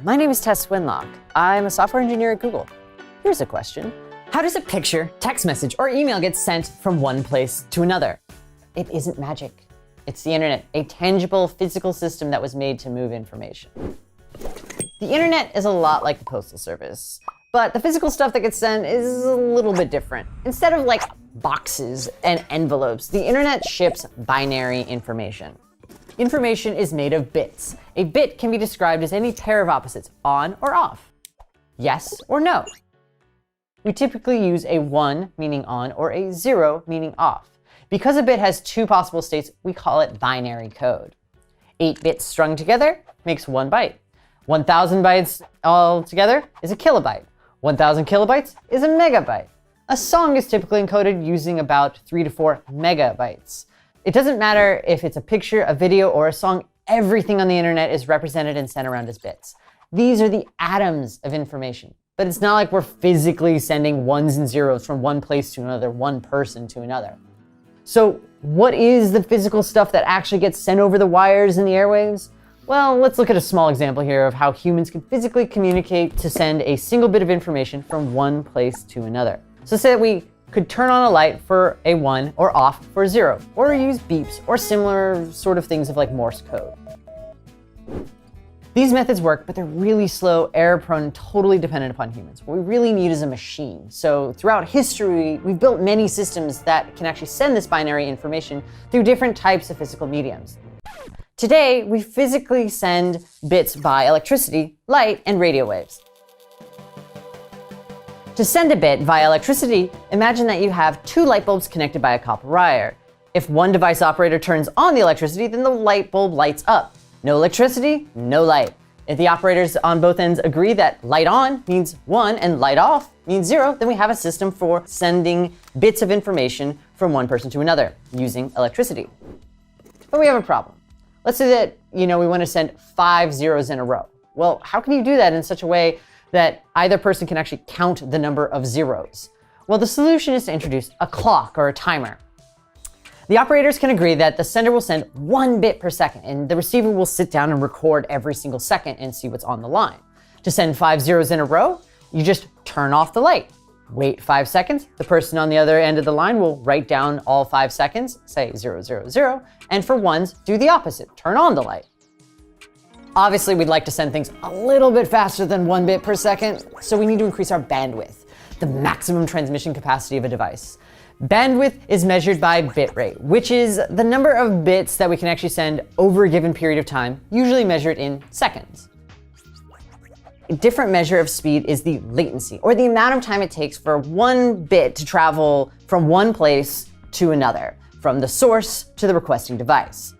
my name is Tess Swinlock. I'm a software engineer at Google. Here's a question. How does a picture, text message, or email get sent from one place to another? It isn't magic. It's the internet, a tangible physical system that was made to move information. The internet is a lot like the postal service, but the physical stuff that gets sent is a little bit different. Instead of like boxes and envelopes, the internet ships binary information. Information is made of bits. A bit can be described as any pair of opposites, on or off, yes or no. We typically use a 1 meaning on or a 0 meaning off. Because a bit has two possible states, we call it binary code. 8 bits strung together makes 1 byte. 1,000 bytes all together is a kilobyte. 1,000 kilobytes is a megabyte. A song is typically encoded using about 3 to 4 megabytes. It doesn't matter if it's a picture, a video, or a song, everything on the internet is represented and sent around as bits. These are the atoms of information. But it's not like we're physically sending ones and zeros from one place to another, one person to another. So what is the physical stuff that actually gets sent over the wires and the airwaves? Well, let's look at a small example here of how humans can physically communicate to send a single bit of information from one place to another. So say that we could turn on a light for a 1 or off for a 0, or use beeps or similar sort of things of like Morse code. These methods work, but they're really slow, error-prone, and totally dependent upon humans. What we really need is a machine. So throughout history, we've built many systems that can actually send this binary information through different types of physical mediums. Today, we physically send bits by electricity, light, and radio waves. To send a bit via electricity, imagine that you have 2 light bulbs connected by a copper wire. If one device operator turns on the electricity, then the light bulb lights up. No electricity, no light. If the operators on both ends agree that light on means 1 and light off means 0, then we have a system for sending bits of information from one person to another using electricity. But we have a problem. Let's say that, we want to send 5 zeros in a row. Well, how can you do that in such a way that either person can actually count the number of zeros? Well, the solution is to introduce a clock or a timer. The operators can agree that the sender will send 1 bit per second, and the receiver will sit down and record every single second and see what's on the line. To send 5 zeros in a row, you just turn off the light. Wait 5 seconds, the person on the other end of the line will write down all 5 seconds, say 0, 0, 0, and for ones, do the opposite, turn on the light. Obviously, we'd like to send things a little bit faster than 1 bit per second, so we need to increase our bandwidth, the maximum transmission capacity of a device. Bandwidth is measured by bit rate, which is the number of bits that we can actually send over a given period of time, usually measured in seconds. A different measure of speed is the latency, or the amount of time it takes for 1 bit to travel from one place to another, from the source to the requesting device.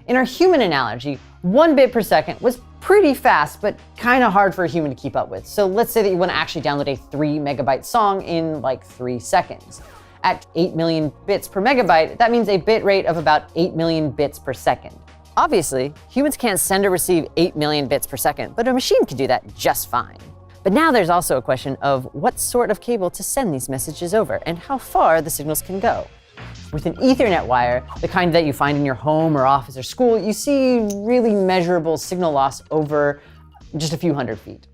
In our human analogy, 1 bit per second was pretty fast, but kind of hard for a human to keep up with. So let's say that you want to actually download a 3 megabyte song in like 3 seconds. At 8 million bits per megabyte, that means a bit rate of about 8 million bits per second. Obviously, humans can't send or receive 8 million bits per second, but a machine can do that just fine. But now there's also a question of what sort of cable to send these messages over and how far the signals can go. With an Ethernet wire, the kind that you find in your home or office or school, you see really measurable signal loss over just a few hundred feet.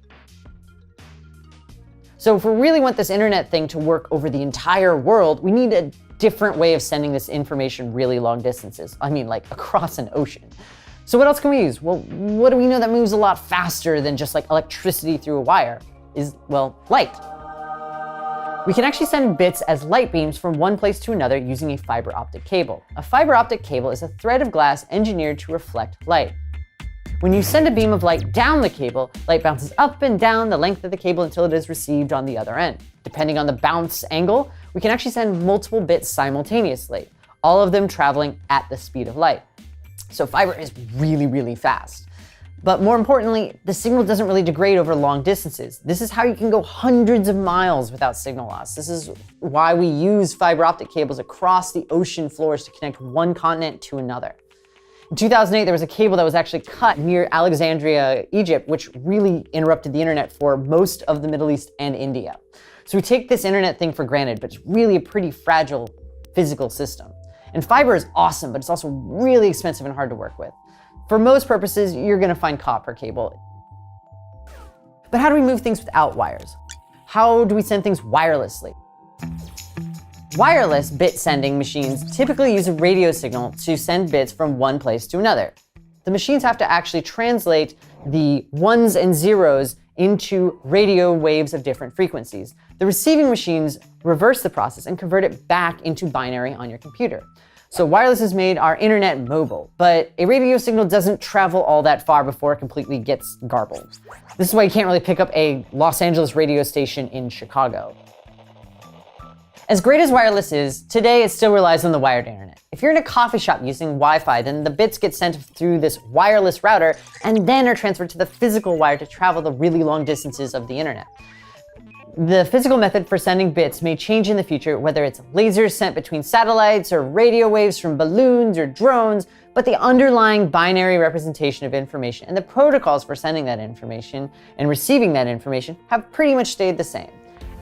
So if we really want this internet thing to work over the entire world, we need a different way of sending this information really long distances. I mean, like across an ocean. So what else can we use? Well, what do we know that moves a lot faster than just like electricity through a wire? Light. We can actually send bits as light beams from one place to another using a fiber optic cable. A fiber optic cable is a thread of glass engineered to reflect light. When you send a beam of light down the cable, light bounces up and down the length of the cable until it is received on the other end. Depending on the bounce angle, we can actually send multiple bits simultaneously, all of them traveling at the speed of light. So fiber is really, really fast. But more importantly, the signal doesn't really degrade over long distances. This is how you can go hundreds of miles without signal loss. This is why we use fiber optic cables across the ocean floors to connect one continent to another. In 2008, there was a cable that was actually cut near Alexandria, Egypt, which really interrupted the internet for most of the Middle East and India. So we take this internet thing for granted, but it's really a pretty fragile physical system. And fiber is awesome, but it's also really expensive and hard to work with. For most purposes, you're gonna find copper cable. But how do we move things without wires? How do we send things wirelessly? Wireless bit sending machines typically use a radio signal to send bits from one place to another. The machines have to actually translate the ones and zeros into radio waves of different frequencies. The receiving machines reverse the process and convert it back into binary on your computer. So wireless has made our internet mobile, but a radio signal doesn't travel all that far before it completely gets garbled. This is why you can't really pick up a Los Angeles radio station in Chicago. As great as wireless is, today it still relies on the wired internet. If you're in a coffee shop using Wi-Fi, then the bits get sent through this wireless router and then are transferred to the physical wire to travel the really long distances of the internet. The physical method for sending bits may change in the future, whether it's lasers sent between satellites or radio waves from balloons or drones, but the underlying binary representation of information and the protocols for sending that information and receiving that information have pretty much stayed the same.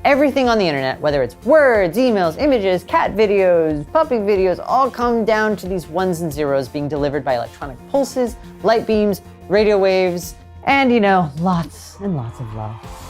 Everything on the internet, whether it's words, emails, images, cat videos, puppy videos, all come down to these ones and zeros being delivered by electronic pulses, light beams, radio waves, and lots and lots of love.